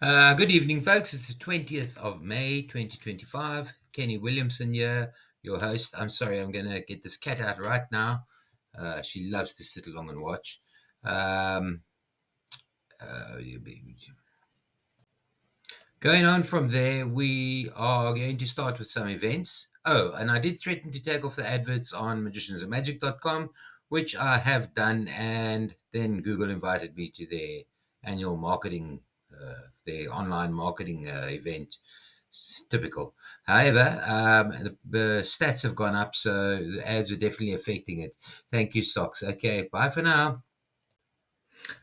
Good evening, folks. It's the 20th of May, 2025. Kenny Williamson here, your host. I'm sorry, I'm going to get this cat out right now. She loves to sit along and watch. Um, uh, Going on from there, we are going to start with some events. Oh, and I did threaten to take off the adverts on magiciansandmagic.com, which I have done, and then Google invited me to their annual marketing, their online marketing event. It's typical. However, the stats have gone up, so the ads are definitely affecting it. Thank you, Socks. Okay, bye for now.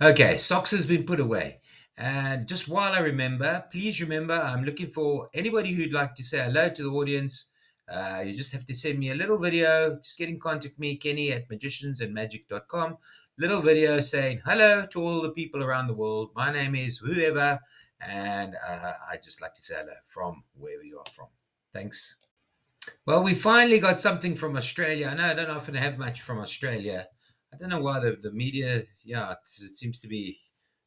Okay, socks has been put away. And just while I remember, please remember, I'm looking for anybody who'd like to say hello to the audience. You just have to send me a little video. Just get in contact with me, Kenny at magiciansandmagic.com. Little video saying hello to all the people around the world. My name is whoever, and I just like to say hello from wherever you are from. Thanks. Well, we finally got something from Australia. I know I don't often have much from Australia. I don't know why the media, yeah, it seems to be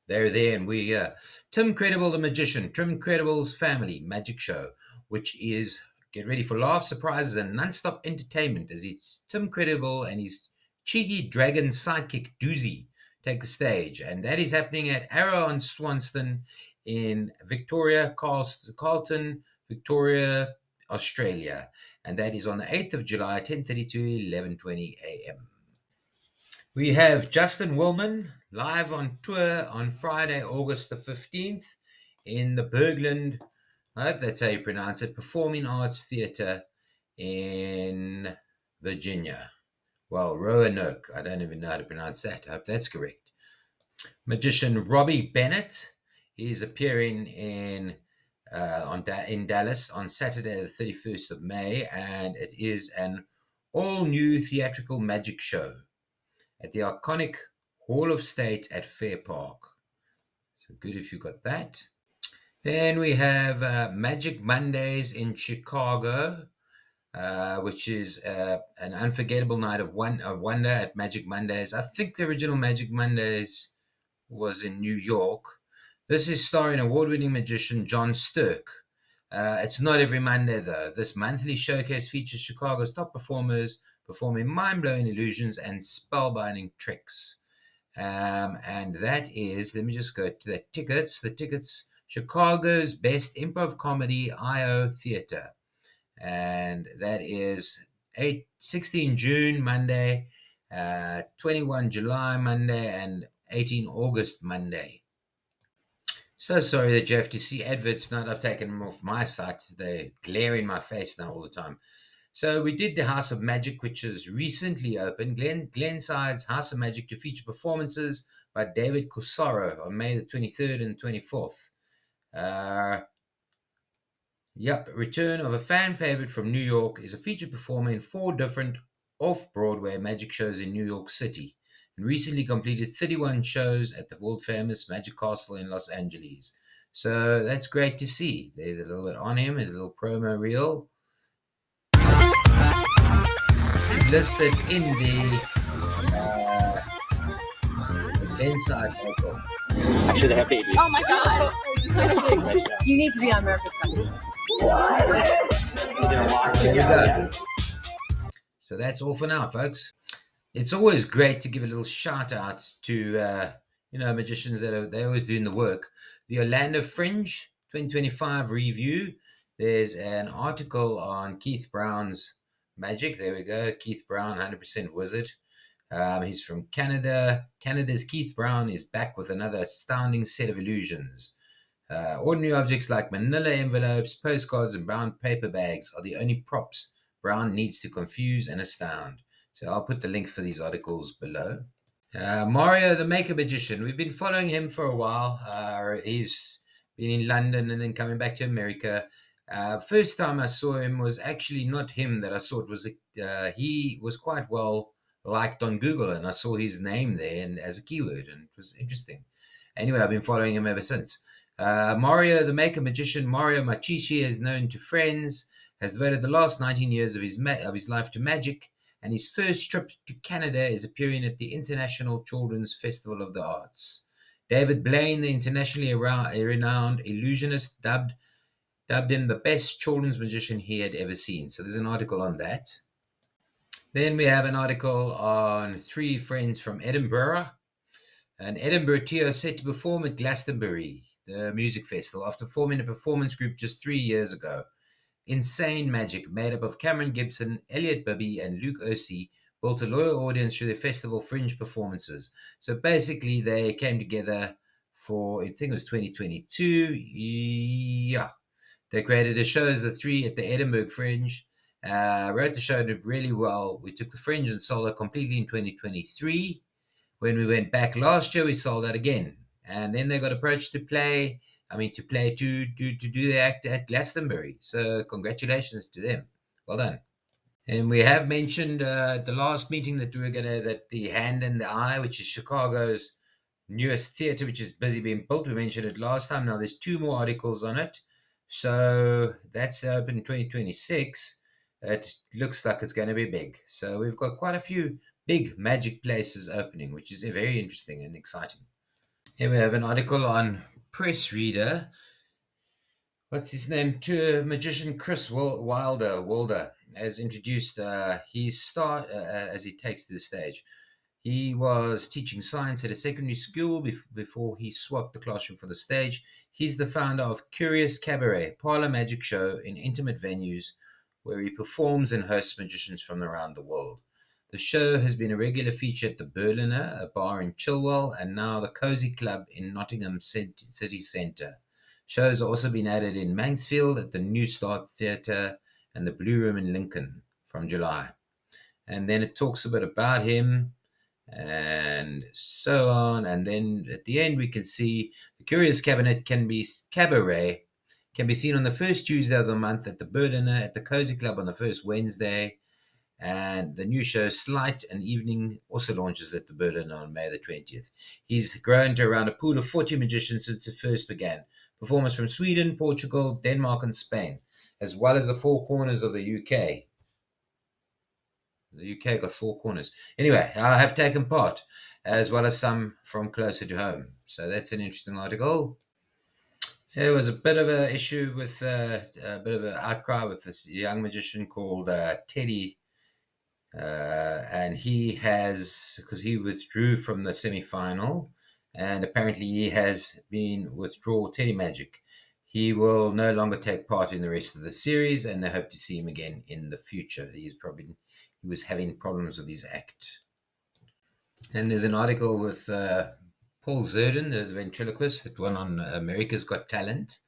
they're there and we here. Tim Credible, the magician, Tim Credible's family magic show, which is get ready for laughs, surprises, and non-stop entertainment as it's Tim Credible and his cheeky dragon sidekick Doozy take the stage, and that is happening at Arrow on Swanston in Victoria, Carlton, Victoria, Australia, and that is on the 8th of July, 10:30 to 11:20 a.m. We have Justin Willman live on tour on Friday, August the 15th in the Berglund, I hope that's how you pronounce it, Performing Arts Theatre in Virginia. Well, Roanoke, I don't even know how to pronounce that. I hope that's correct. Magician Robby Bennett is appearing in Dallas on Saturday, the 31st of May, and it is an all-new theatrical magic show at the iconic Hall of State at Fair Park. So good if you got that. Then we have Magic Mondays in Chicago, which is an unforgettable night of wonder at Magic Mondays. I think the original Magic Mondays was in New York. This is starring award-winning magician John Stirk. It's not every Monday, though. This monthly showcase features Chicago's top performers performing mind-blowing illusions and spellbinding tricks. And that is, let me just go to the tickets. The tickets, Chicago's Best Improv Comedy IO Theater. And that is 16 June, Monday, 21 July, Monday, and 18 August, Monday. So sorry that you have to see adverts now that I've taken them off my site. They glare in my face now all the time. So we did the House of Magic, which is recently opened, Glenside's House of Magic, to feature performances by David Corsaro on May the 23rd and 24th. Return of a fan favorite from New York is a featured performer in 4 different off-Broadway magic shows in New York City, and recently completed 31 shows at the world-famous Magic Castle in Los Angeles. So that's great to see. There's a little bit on him. There's a little promo reel. This is listed in the Glenside local. Actually, they have babies. Oh my god. Seriously, you need to be on America's There we go. So that's all for now, folks. It's always great to give a little shout out to magicians they're always doing the work. The Orlando Fringe 2025 review. There's an article on Keith Brown's magic. There we go. Keith Brown, 100% wizard. He's from Canada. Canada's Keith Brown is back with another astounding set of illusions. Ordinary objects like manila envelopes, postcards, and brown paper bags are the only props Brown needs to confuse and astound. So I'll put the link for these articles below. Mario the Maker Magician. We've been following him for a while. He's been in London and then coming back to America. First time I saw him was actually not him that I saw. It was he was quite well liked on Google, and I saw his name there and as a keyword, and it was interesting. Anyway, I've been following him ever since. Mario the Maker Magician, Mario Machishi, is known to friends, has devoted the last 19 years of his life to magic, and his first trip to Canada is appearing at the International Children's Festival of the Arts. David Blaine, the internationally renowned illusionist, dubbed him the best children's magician he had ever seen. So there's an article on that. Then we have an article on three friends from Edinburgh. An Edinburgh trio set to perform at Glastonbury, the music festival, after forming a performance group just 3 years ago. Insane Magic, made up of Cameron Gibson, Elliot Bibby, and Luke Osey, built a loyal audience through their festival Fringe performances. So basically, they came together for, I think it was 2022. Yeah. They created a show as the three at the Edinburgh Fringe. Wrote the show, did really well. We took the Fringe and sold out completely in 2023. When we went back last year, we sold out again. And then they got approached to play to do the act at Glastonbury. So congratulations to them. Well done. And we have mentioned the last meeting that that the Hand and the Eye, which is Chicago's newest theater, which is busy being built. We mentioned it last time. Now there's two more articles on it. So that's open in 2026. It looks like it's going to be big. So we've got quite a few big magic places opening, which is very interesting and exciting. Here we have an article on Press Reader. What's his name? To magician Chris Wilder has introduced his star as he takes to the stage. He was teaching science at a secondary school before he swapped the classroom for the stage. He's the founder of Curios Cabaret, parlor magic show in intimate venues where he performs and hosts magicians from around the world. The show has been a regular feature at the Berliner, a bar in Chilwell, and now the Cozy Club in Nottingham City Centre. Shows have also been added in Mansfield at the New Start Theatre and the Blue Room in Lincoln from July. And then it talks a bit about him and so on. And then at the end, we can see the Curious Cabaret can be seen on the first Tuesday of the month at the Berliner, at the Cozy Club on the first Wednesday. And the new show, Slight and Evening, also launches at the Berliner on May the 20th. He's grown to around a pool of 40 magicians since it first began. Performers from Sweden, Portugal, Denmark, and Spain, as well as the four corners of the UK. The UK got four corners. Anyway, I have taken part, as well as some from closer to home. So that's an interesting article. There was a bit of an issue with a bit of an outcry with this young magician called Teddy. And he has, because he withdrew from the semi-final, and apparently he has been withdrawn Teddy Magic. He will no longer take part in the rest of the series, and they hope to see him again in the future. He was having problems with his act. And there's an article with Paul Zerdin, the ventriloquist that won on America's Got Talent.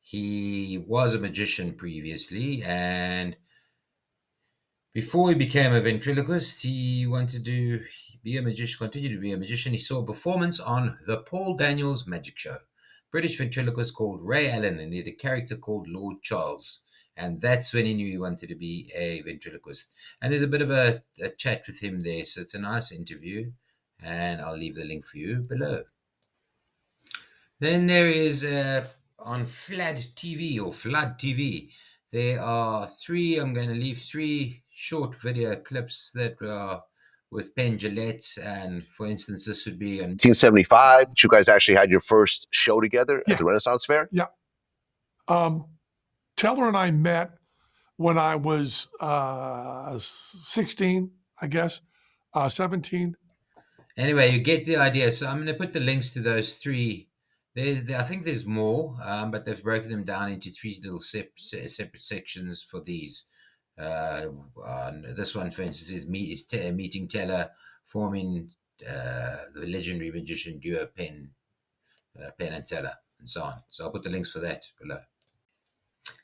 He was a magician previously, and before he became a ventriloquist, he wanted to be a magician, continue to be a magician. He saw a performance on the Paul Daniels Magic Show. British ventriloquist called Ray Allen, and he had a character called Lord Charles. And that's when he knew he wanted to be a ventriloquist. And there's a bit of a chat with him there, so it's a nice interview. And I'll leave the link for you below. Then there is on Vladtv, there are I'm going to leave three short video clips that are with Penn, Jilette, and for instance, this would be on 1975. You guys actually had your first show together at the Renaissance Fair? Yeah. Teller and I met when I was 16, I guess, 17. Anyway, you get the idea. So I'm going to put the links to those three. I think there's more, but they've broken them down into three little separate sections for these. This one, for instance, is meeting Teller, forming the legendary magician duo Penn and Teller, and so on. So I'll put the links for that below.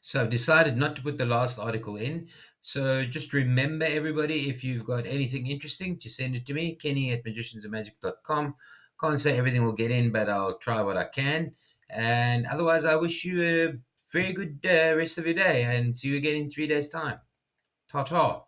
So I've decided not to put the last article in. So just remember, everybody, if you've got anything interesting, to send it to me, kenny@magiciansandmagic.com. Can't say everything will get in, but I'll try what I can. And otherwise, I wish you a very good rest of your day, and see you again in 3 days' time. Ta-ta.